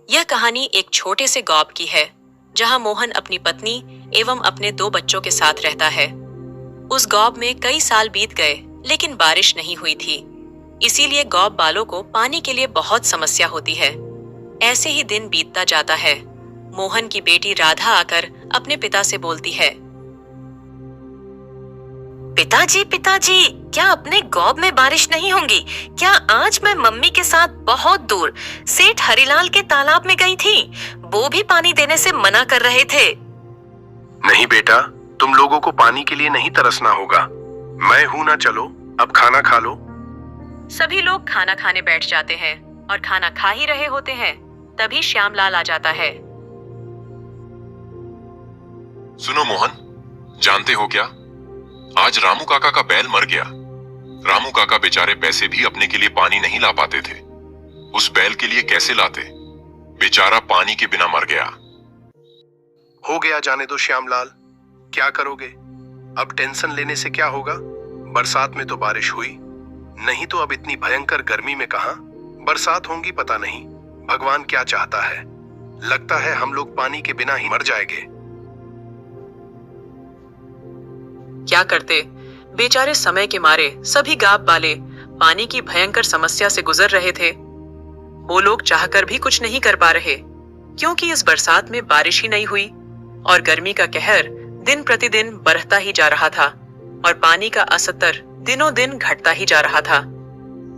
यह कहानी एक छोटे से गांव की है, जहां मोहन अपनी पत्नी एवं अपने 2 बच्चों के साथ रहता है। उस गांव में कई साल बीत गए, लेकिन बारिश नहीं हुई थी। इसीलिए गांव वालों को पानी के लिए बहुत समस्या होती है। ऐसे ही दिन बीतता जाता है। मोहन की बेटी राधा आकर अपने पिता से बोलती है, पिताजी पिताजी, क्या अपने गांव में बारिश नहीं होंगी? क्या आज मैं मम्मी के साथ बहुत दूर सेठ हरिलाल के तालाब में गई थी। वो भी पानी देने से मना कर रहे थे। नहीं बेटा, तुम लोगों को पानी के लिए नहीं तरसना होगा। मैं हूं ना, चलो अब खाना खा लो। सभी लोग खाना खाने बैठ जाते हैं और खाना खा ही रहे होते हैं, तभी श्यामलाल आ जाता है। सुनो मोहन, जानते हो क्या, आज रामू काका का बैल मर गया। रामू काका बेचारे पैसे भी अपने के लिए पानी नहीं ला पाते थे। उस बैल के लिए कैसे लाते? बेचारा पानी के बिना मर गया। हो गया, जाने दो श्यामलाल, क्या करोगे? अब टेंशन लेने से क्या होगा? बरसात में तो बारिश हुई नहीं, तो अब इतनी भयंकर गर्मी में कहां बरसात होंगी पता नहीं। भगवान क्या चाहता है, लगता है हम लोग पानी के बिना ही मर जाएंगे। क्या करते, बेचारे समय के मारे सभी गांव वाले पानी की भयंकर समस्या से गुजर रहे थे। वो लोग चाहकर भी कुछ नहीं कर पा रहे, क्योंकि इस बरसात में बारिश ही नहीं हुई और गर्मी का कहर दिन प्रतिदिन बढ़ता ही जा रहा था और पानी का असर दिनों दिन घटता ही जा रहा था।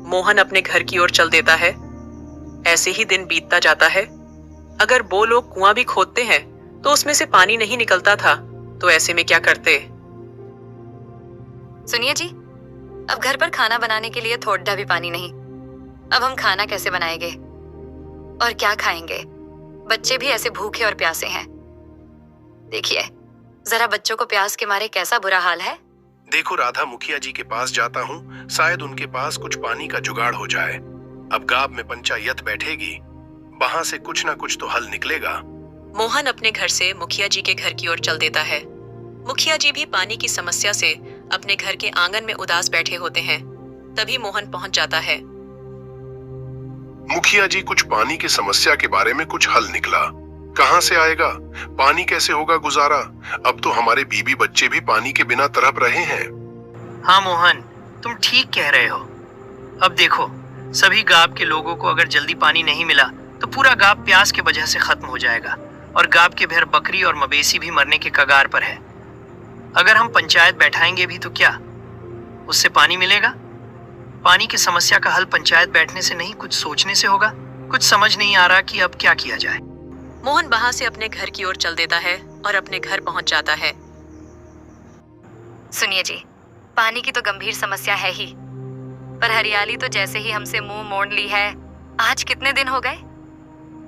मोहन अपने घर की ओर चल देता है। ऐसे ही दिन बीतता जाता है। अगर वो लोग कुआं भी खोदते हैं तो उसमें से पानी नहीं निकलता था, तो ऐसे में क्या करते? सुनिए जी, अब घर पर खाना बनाने के लिए थोड़ा भी पानी नहीं। अब हम खाना कैसे बनाएंगे और क्या खाएंगे? बच्चे भी ऐसे भूखे और प्यासे हैं। देखिए जरा बच्चों को प्यास के मारे कैसा बुरा हाल है। देखो राधा, मुखिया जी के पास जाता हूँ, शायद उनके पास कुछ पानी का जुगाड़ हो जाए। अब गांव में पंचायत बैठेगी, वहां से कुछ ना कुछ तो हल निकलेगा। मोहन अपने घर से मुखिया जी के घर की ओर चल देता है। मुखिया जी भी पानी की समस्या से अपने घर के आंगन में उदास बैठे होते हैं। तभी मोहन पहुंच जाता है। मुखिया जी, कुछ पानी की समस्या के बारे में कुछ हल निकला। कहां से आएगा? पानी कैसे होगा गुजारा? अब तो हमारे बीबी बच्चे भी पानी के बिना तड़प रहे हैं। हाँ मोहन, तुम ठीक कह रहे हो। अब देखो, सभी गांव के लोगों को अगर जल्दी पानी नहीं मिला तो पूरा गांव प्यास की वजह से खत्म हो जाएगा और गांव के भेड़ बकरी और मवेशी भी मरने के कगार पर है। अगर हम पंचायत बैठाएंगे भी तो क्या उससे पानी मिलेगा? पानी की समस्या का हल पंचायत बैठने से नहीं, कुछ सोचने से होगा। कुछ समझ नहीं आ रहा कि अब क्या किया जाए। मोहन वहां से अपने घर की ओर चल देता है और अपने घर पहुंच जाता है। सुनिए जी, पानी की तो गंभीर समस्या है ही, पर हरियाली तो जैसे ही हमसे मुंह मोड़ ली है। आज कितने दिन हो गए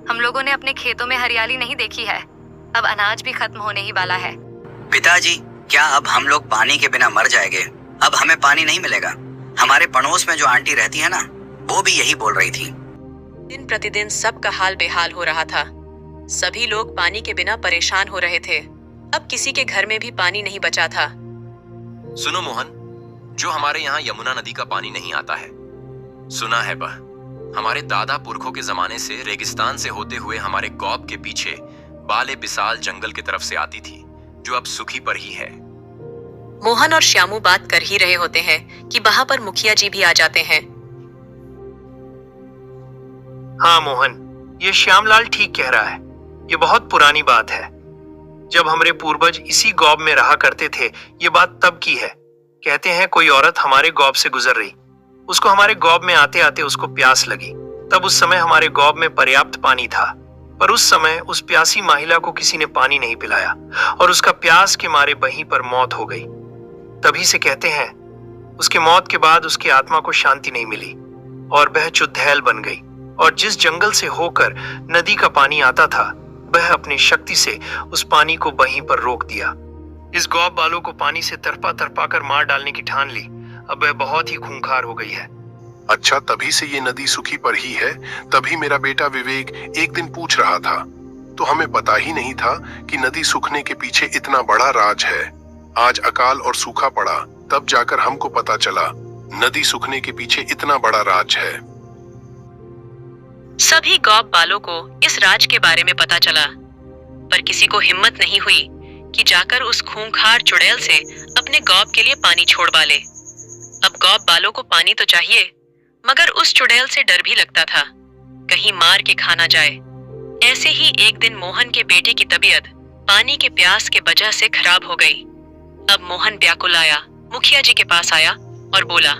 हम लोगों ने अपने खेतों में हरियाली नहीं देखी है। अब अनाज भी खत्म होने ही वाला है। पिताजी, क्या अब हम लोग पानी के बिना मर जाएंगे? अब हमें पानी नहीं मिलेगा। हमारे पड़ोस में जो आंटी रहती है ना, वो भी यही बोल रही थी। दिन प्रतिदिन सबका हाल बेहाल हो रहा था। सभी लोग पानी के बिना परेशान हो रहे थे। अब किसी के घर में भी पानी नहीं बचा था। सुनो मोहन, जो हमारे यहाँ यमुना नदी का पानी नहीं आता है, सुना है बह हमारे दादा पुरखों के जमाने से रेगिस्तान से होते हुए हमारे गांव के पीछे बाले बिसाल जंगल की तरफ से आती थी, जो अब सुखी पर ही है। मोहन और श्यामू बात कर ही रहे होते हैं कि वहां पर मुखिया जी भी आ जाते हैं। हाँ मोहन, ये श्यामलाल ठीक कह रहा है। ये बहुत पुरानी बात है। जब हमारे पूर्वज इसी गांव में रहा करते थे, ये बात तब की है। कहते हैं कोई औरत हमारे गांव से गुजर रही, उसको हमारे गांव में आते आते उसको प्यास लगी। तब उस समय हमारे गांव में पर्याप्त पानी था, पर उस समय उस प्यासी महिला को किसी ने पानी नहीं पिलाया और उसका प्यास के मारे वहीं पर मौत हो गई। तभी से कहते हैं उसके मौत के बाद उसकी आत्मा को शांति नहीं मिली और वह चुड़ैल बन गई और जिस जंगल से होकर नदी का पानी आता था, वह अपनी शक्ति से उस पानी को वहीं पर रोक दिया। इस गांव वालों को पानी से तरपा तरपा कर मार डालने की ठान ली। अब वह बहुत ही खूंखार हो गई है। अच्छा, तभी से ये नदी सुखी पर ही है। तभी मेरा बेटा विवेक एक दिन पूछ रहा था, तो हमें पता ही नहीं था कि नदी सूखने के पीछे इतना बड़ा राज है। आज अकाल और सूखा पड़ा, तब जाकर हमको पता चला नदी सूखने के पीछे इतना बड़ा राज है। सभी गौब बालों को इस राज के बारे में पता चला, पर किसी को हिम्मत नहीं हुई कि जाकर उस खूंखार चुड़ैल से अपने गौब के लिए पानी छोड़ डाले। अब गौब बालों को पानी तो चाहिए, मगर उस चुड़ैल से डर भी लगता था, कहीं मार के खा ना जाए। ऐसे ही एक दिन मोहन के बेटे की तबीयत पानी के प्यास के वजह से खराब हो गई। अब मोहन व्याकुल आया, मुखिया जी के पास आया और बोला,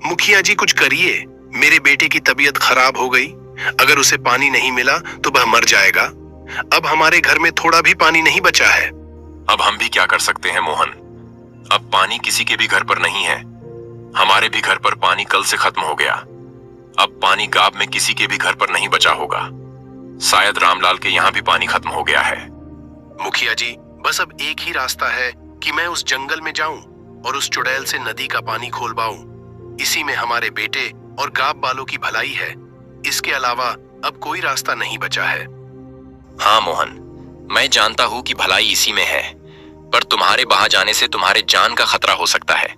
मुखिया जी कुछ करिए, मेरे बेटे की तबीयत खराब हो गई। अगर उसे पानी नहीं मिला तो वह मर जाएगा। अब हमारे घर में थोड़ा भी पानी नहीं बचा है। अब हम भी क्या कर सकते हैं मोहन? अब पानी किसी के भी घर पर नहीं है। हमारे भी घर पर पानी कल से खत्म हो गया। अब पानी गांव में किसी के भी घर पर नहीं बचा होगा। शायद रामलाल के यहाँ भी पानी खत्म हो गया है। मुखिया जी, बस अब एक ही रास्ता है कि मैं उस जंगल में जाऊं और उस चुड़ैल से नदी का पानी खोलवाऊं। इसी में हमारे बेटे और गांव वालों की भलाई है। इसके अलावा अब कोई रास्ता नहीं बचा है। हाँ मोहन, मैं जानता हूँ कि भलाई इसी में है, पर तुम्हारे वहां जाने से तुम्हारे जान का खतरा हो सकता है।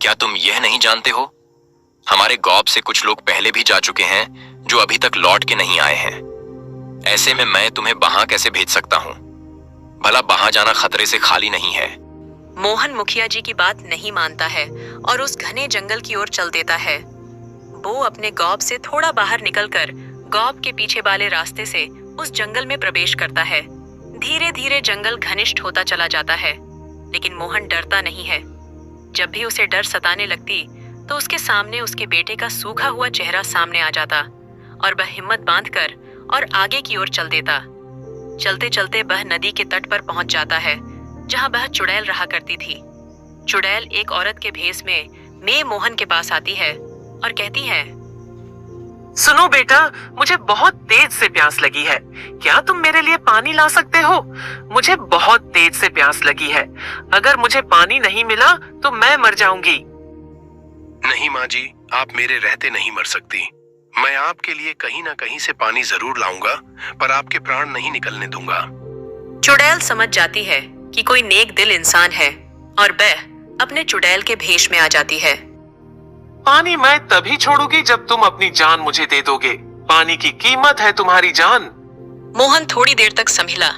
क्या तुम यह नहीं जानते हो? हमारे गौब से कुछ लोग पहले भी जा चुके हैं जो अभी तक लौट के नहीं आए हैं। ऐसे में मैं तुम्हें वहां कैसे भेज सकता हूँ? भला वहां जाना खतरे से खाली नहीं है। मोहन मुखिया जी की बात नहीं मानता है और उस घने जंगल की ओर चल देता है। वो अपने गौब से थोड़ा बाहर निकलकर गौब के पीछे वाले रास्ते से उस जंगल में प्रवेश करता है। धीरे धीरे जंगल घनिष्ठ होता चला जाता है, लेकिन मोहन डरता नहीं है। जब भी उसे डर सताने लगती तो उसके सामने उसके बेटे का सूखा हुआ चेहरा सामने आ जाता और वह हिम्मत बांधकर और आगे की ओर चल देता। चलते चलते वह नदी के तट पर पहुंच जाता है जहां वह चुड़ैल रहा करती थी। चुड़ैल एक औरत के भेष में मोहन के पास आती है और कहती है, सुनो बेटा, मुझे बहुत तेज से प्यास लगी है। क्या तुम मेरे लिए पानी ला सकते हो? मुझे बहुत तेज से प्यास लगी है। अगर मुझे पानी नहीं मिला तो मैं मर जाऊंगी। नहीं माँ जी, आप मेरे रहते नहीं मर सकती। मैं आपके लिए कहीं ना कहीं से पानी जरूर लाऊंगा, पर आपके प्राण नहीं निकलने दूंगा। चुड़ैल समझ जाती है कि कोई नेक दिल इंसान है और वह अपने चुड़ैल के भेष में आ जाती है। पानी मैं तभी छोड़ूंगी जब तुम अपनी जान मुझे दे दोगे। पानी की कीमत है तुम्हारी जान। मोहन थोड़ी देर तक संभला,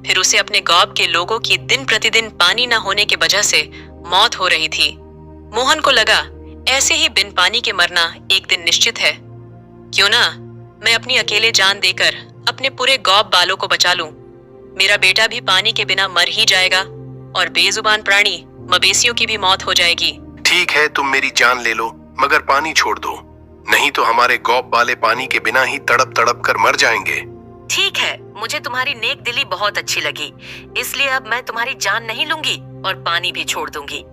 फिर उसे अपने गौब के लोगों की दिन प्रतिदिन पानी न होने की वजह से मौत हो रही थी। मोहन को लगा ऐसे ही बिन पानी के मरना एक दिन निश्चित है। क्यों ना मैं अपनी अकेले जान देकर अपने पूरे गौब बालों को बचा लूं। मेरा बेटा भी पानी के बिना मर ही जाएगा और बेजुबान प्राणी मवेशियों की भी मौत हो जाएगी। ठीक है, तुम मेरी जान ले लो, मगर पानी छोड़ दो, नहीं तो हमारे गौब वाले पानी के बिना ही तड़प तड़प कर मर जाएंगे। ठीक है, मुझे तुम्हारी नेक दिली बहुत अच्छी लगी, इसलिए अब मैं तुम्हारी जान नहीं लूंगी और पानी भी छोड़ दूंगी।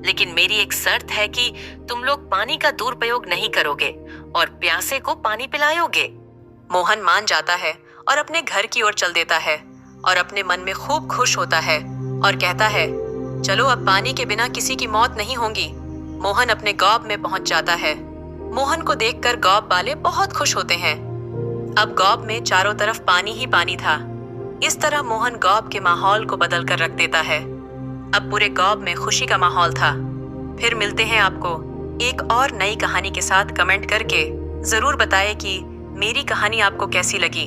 लेकिन मेरी एक शर्त है कि तुम लोग पानी का दुरुपयोग नहीं करोगे और प्यासे को पानी पिलाओगे। मोहन मान जाता है और अपने घर की ओर चल देता है और अपने मन में खूब खुश होता है और कहता है, चलो अब पानी के बिना किसी की मौत नहीं होगी। मोहन अपने गौब में पहुंच जाता है। मोहन को देखकर गौब वाले बहुत खुश होते हैं। अब गौब में चारों तरफ पानी ही पानी था। इस तरह मोहन गौब के माहौल को बदल कर रख देता है। अब पूरे गौब में खुशी का माहौल था। फिर मिलते हैं आपको एक और नई कहानी के साथ। कमेंट करके जरूर बताएं कि मेरी कहानी आपको कैसी लगी।